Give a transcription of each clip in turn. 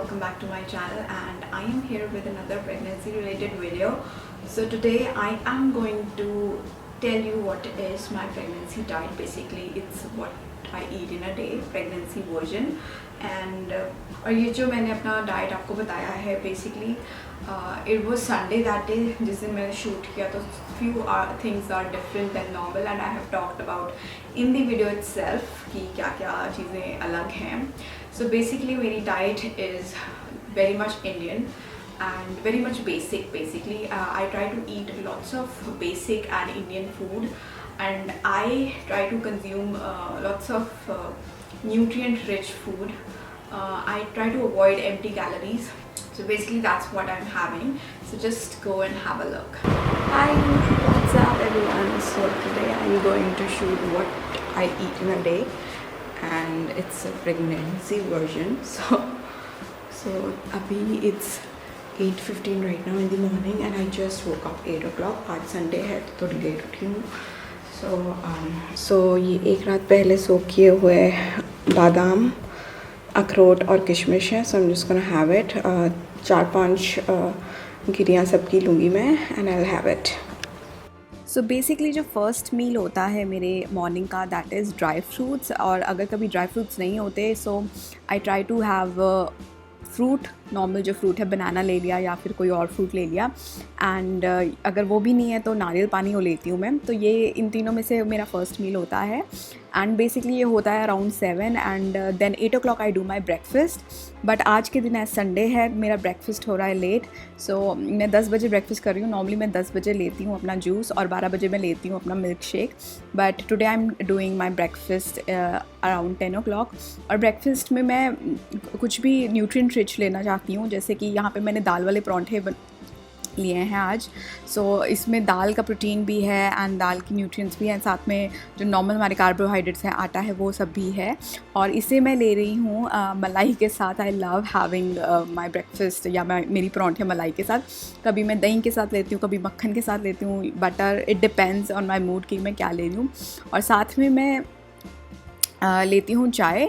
welcome back to my channel, and I am here with another pregnancy related video. So today I am going to tell you what is my pregnancy diet. Basically it's what I eat in a day, pregnancy version. And और ये जो मैंने अपना diet आपको बताया है, basically it was Sunday that day जिस दिन मैंने शूट किया, तो few things are different than normal and I have talked about in the video itself कि क्या क्या चीज़ें अलग हैं. So basically मेरी diet is very much Indian and very much basic. Basically I try to eat lots of basic and Indian food, and I try to consume lots of nutrient rich food. I try to avoid empty calories. So basically that's what I'm having. So just go and have a look. Hi, what's up everyone? So today I'm going to shoot what I eat in a day, and it's a pregnancy version. So abhi it's 8:15 right now in the morning and I just woke up 8 o'clock. आज Sunday है तो थोड़ी late उठी हूँ. So ये एक रात पहले सोक किए हुए बादाम, अखरोट और किशमिश है. So I'm just gonna have it. 4-5 गिरियाँ सबकी लूँगी मैं and I'll have it. So basically जो फर्स्ट मील होता है मेरे मॉर्निंग का, दैट इज़ ड्राई फ्रूट्स. और अगर कभी ड्राई फ्रूट्स नहीं होते, so I try to have fruit, normal जो फ्रूट है, बनाना ले लिया या फिर कोई और फ्रूट ले लिया. एंड अगर वो भी नहीं है तो नारियल पानी वो लेती हूँ मैं. तो ये इन तीनों में से मेरा फर्स्ट मील होता है. एंड बेसिकली ये होता है around 7 and then 8 o'clock I do my breakfast. But आज के दिन संडे है, मेरा ब्रेकफास्ट हो रहा है लेट. सो मैं 10 बजे ब्रेकफास्ट कर रही हूँ. नॉर्मली मैं 10 बजे लेती हूँ अपना जूस और 12 बजे मैं लेती हूँ अपना milk shake. But today I am doing my breakfast around 10 o'clock. और ब्रेकफास्ट में मैं कुछ भी न्यूट्रिएंट रिच लेना चाहती हूँ. जैसे कि यहाँ पे मैंने दाल वाले परांठे लिए हैं आज. सो इसमें दाल का प्रोटीन भी है एंड दाल की न्यूट्रिएंट्स भी हैं. साथ में जो नॉर्मल हमारे कार्बोहाइड्रेट्स हैं, आटा है, वो सब भी है. और इसे मैं ले रही हूँ मलाई के साथ. I love having my breakfast या मेरी परांठे मलाई के साथ. कभी मैं दही के साथ लेती हूँ, कभी मक्खन के साथ लेती हूँ, butter. It depends on my mood कि मैं क्या ले रही हूँ. और साथ में मैं लेती हूँ चाय.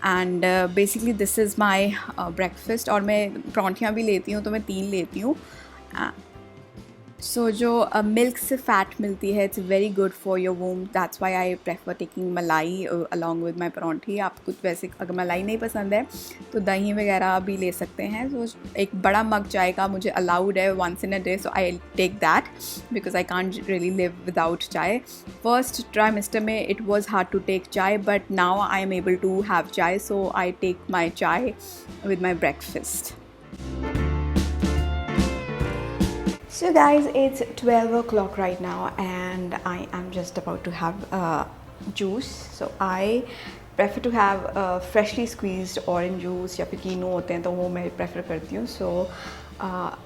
And basically this is my breakfast. और मैं परांठियाँ भी लेती हूँ, तो मैं 3 लेती हूँ. सो जो मिल्क से फ़ैट मिलती है, it's very good for your womb. That's why I prefer taking malai along with my paranthi. आपको वैसे अगर मलाई नहीं पसंद है तो दही वगैरह भी ले सकते हैं. तो एक बड़ा मग चाय का मुझे अलाउड है once in a day, so I take that because I can't really live without chai. First trimester में it was hard to take chai, but now I am able to have chai, so I take my chai with my breakfast. So guys, it's 12 o'clock right now and I am just about to have juice. So I prefer to have freshly squeezed orange juice या फिर कीनो होते हैं तो वो मैं prefer करती हूँ. So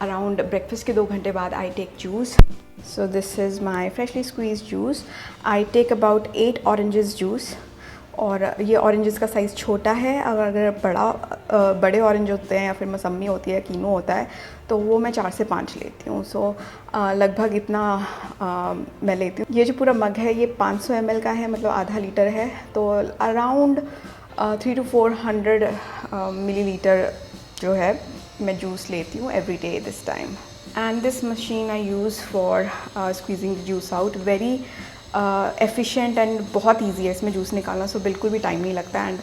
around breakfast के 2 घंटे बाद I take juice. So this is my freshly squeezed juice. I take about 8 oranges juice. और ये ऑरेंजेस का साइज़ छोटा है. अगर बड़े ऑरेंज होते हैं या फिर मौसमी होती है, कीनो होता है, तो वो मैं 4 से 5 लेती हूँ. सो लगभग इतना मैं लेती हूँ. ये जो पूरा मग है ये 500 ml का है, मतलब आधा लीटर है. तो अराउंड 300 to 400 मिलीलीटर जो है मैं जूस लेती हूँ every day this time. And this machine I use for squeezing the juice out. Very efficient and बहुत ईजी है इसमें जूस निकालना. सो बिल्कुल भी टाइम नहीं लगता एंड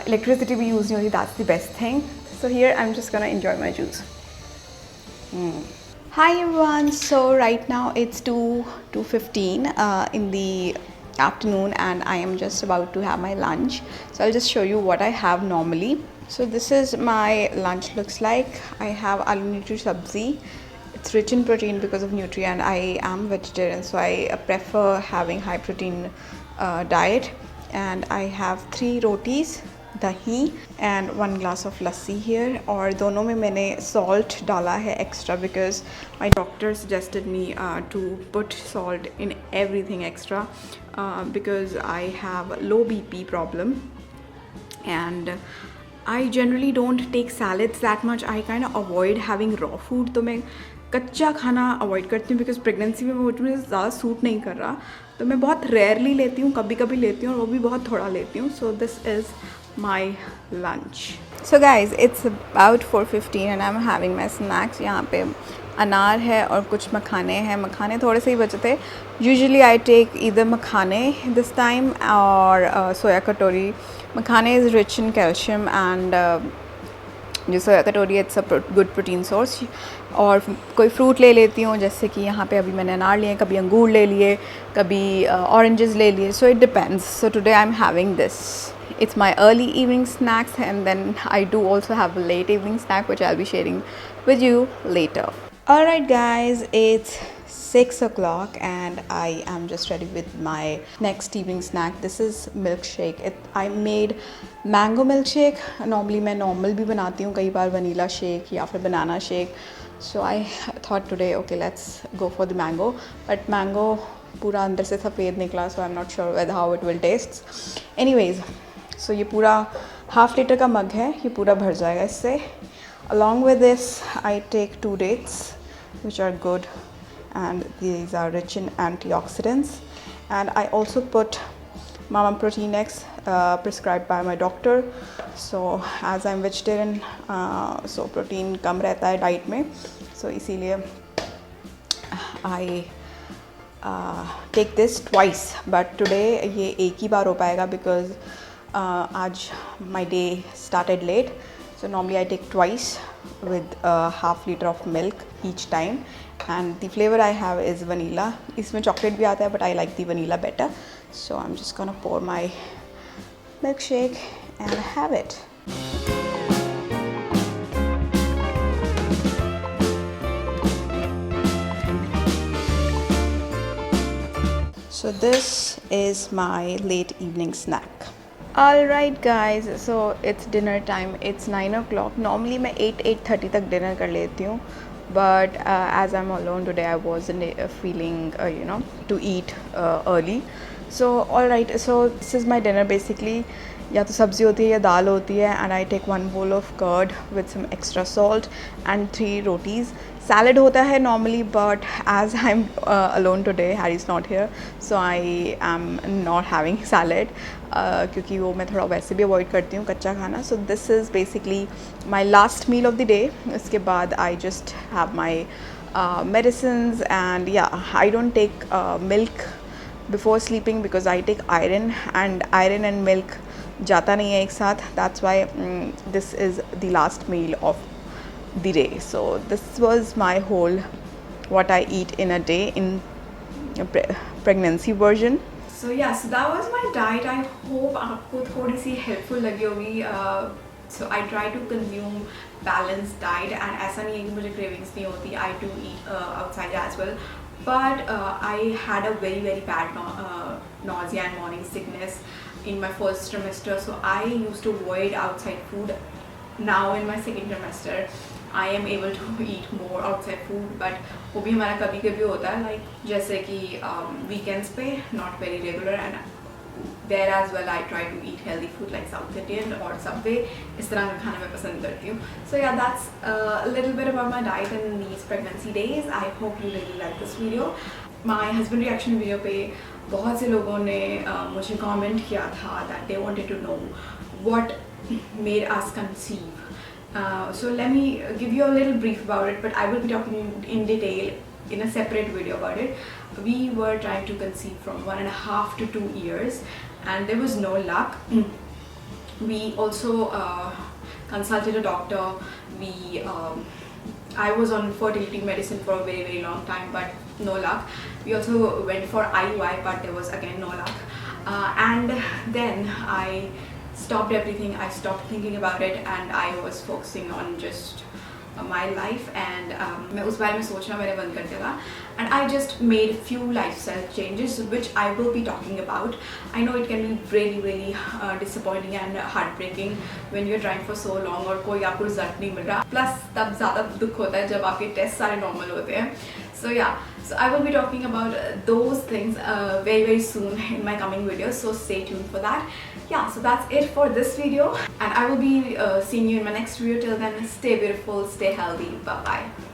इलेक्ट्रिसिटी भी यूज़ नहीं होती. That's the best thing. So here I am just gonna enjoy my juice. Hi everyone, so right now it's 2:15 in the afternoon and I am just about to have my lunch. So I'll just show you what I have normally. So this is my lunch looks like. I have aloo nutri sabzi. It's rich in protein because of nutri and I am vegetarian, so I prefer having high protein diet. And I have 3 rotis, दही and 1 glass of lassi here. और दोनों में मैंने salt डाला है extra because my doctor suggested me to put salt in everything extra because I have low BP problem and I generally don't take salads that much. I kind of avoid having raw food. तो मैं कच्चा खाना avoid करती हूँ because pregnancy में वो मुझे ज़्यादा सूट नहीं कर रहा. तो मैं बहुत रेयरली लेती हूँ, कभी कभी लेती हूँ और वो भी बहुत थोड़ा लेती हूँ. So this is my lunch. So guys, it's about 4:15 and I'm having my snacks. यहाँ पे अनार है और कुछ मखाने हैं. मखाने थोड़े से ही बचे थे. Usually I take either मखाने this time or soya katori. Makhane is rich in calcium and जो सोया कटोरी it's a good protein source. और कोई फ्रूट ले लेती हूँ, जैसे कि यहाँ पे अभी मैंने अनार लिए, कभी अंगूर ले लिए, कभी ऑरेंजेस ले लिए. So it depends. So today I am having this. It's my early evening snacks, and then I do also have a late evening snack which I'll be sharing with you later. Alright guys, it's 6 o'clock and I am just ready with my next evening snack. This is milkshake. I made mango milkshake. Normally मैं normal भी बनाती हूँ, कई बार vanilla shake या फिर banana shake. So I thought today, okay, let's go for the mango. But mango पूरा अंदर से सफ़ेद निकला, so I'm not sure whether how it will taste. Anyways, so ये पूरा हाफ लीटर का मग है, ये पूरा भर जाएगा इससे. Along with this, I take 2 dates, which are good, and these are rich in antioxidants. And I also put Mama Protein X, prescribed by my doctor. So as I'm vegetarian, so protein कम रहता है diet में, so इसीलिए I take this twice. But today ये एक ही बार हो पाएगा because आज my day started late. So normally I take twice with half liter of milk each time, and the flavor I have is vanilla. इसमें chocolate भी आता है, but I like the vanilla better. So I'm just gonna pour my milkshake and have it. So this is my late evening snack. Alright guys, so it's dinner time. It's 9 o'clock. Normally मैं 8:30 तक dinner कर लेती हूँ, but as I'm alone today, I wasn't feeling to eat early. So alright, so this is my dinner basically. या तो सब्ज़ी होती है या दाल होती है, and I take 1 bowl of curd with some extra salt and 3 rotis. Salad होता है normally, but as I'm alone today, Harry's not here, so I am not having salad क्योंकि वो मैं थोड़ा वैसे भी avoid करती हूँ कच्चा खाना. So this is basically my last meal of the day. इसके बाद I just have my medicines, and yeah, I don't take milk before sleeping because I take iron, and iron and milk जाता नहीं है एक साथ. That's why this is the last meal of the day. So this was my whole what I eat in a day in pregnancy version. So yeah, so that was my diet. I hope आपको थोड़ी सी helpful लगी होगी. So I try to consume balanced diet, and ऐसा नहीं है कि मुझे cravings नहीं होती. I do eat outside as well, but I had a very bad nausea and morning sickness in my first trimester, so I used to avoid outside food. Now in my second trimester, I am able to eat more outside food, but वो भी हमारा कभी कभी होता है, like जैसे कि weekends पे, not very regular, and there as well I try to eat healthy food like South Indian or Subway. इस तरह का खाना मैं पसंद करती हूँ. So yeah, that's a little bit about my diet in these pregnancy days. I hope you really like this video. My husband reaction video पे बहुत से लोगों ने मुझे comment किया था that they wanted to know what made us conceive. So let me give you a little brief about it, but I will be talking in detail in a separate video about it. We were trying to conceive from 1.5 to 2 years, and there was no luck. We also consulted a doctor. I was on fertility medicine for a very long time, but no luck. We also went for IUI, but there was again no luck. And then I stopped everything. I stopped thinking about it, and I was focusing on just my life, and मैं उस बारे में सोचना मैंने बंद कर दिया. And I just made few lifestyle changes which I will be talking about. I know it can be really disappointing and heartbreaking when you're trying for so long और कोई आपको रिजल्ट नहीं मिल रहा. Plus तब ज़्यादा दुख होता है जब आपके टेस्ट सारे नॉर्मल होते हैं. So yeah, so I will be talking about those things very soon in my coming videos, so stay tuned for that. Yeah, so that's it for this video, and I will be seeing you in my next video. Till then, stay beautiful, stay healthy, bye bye.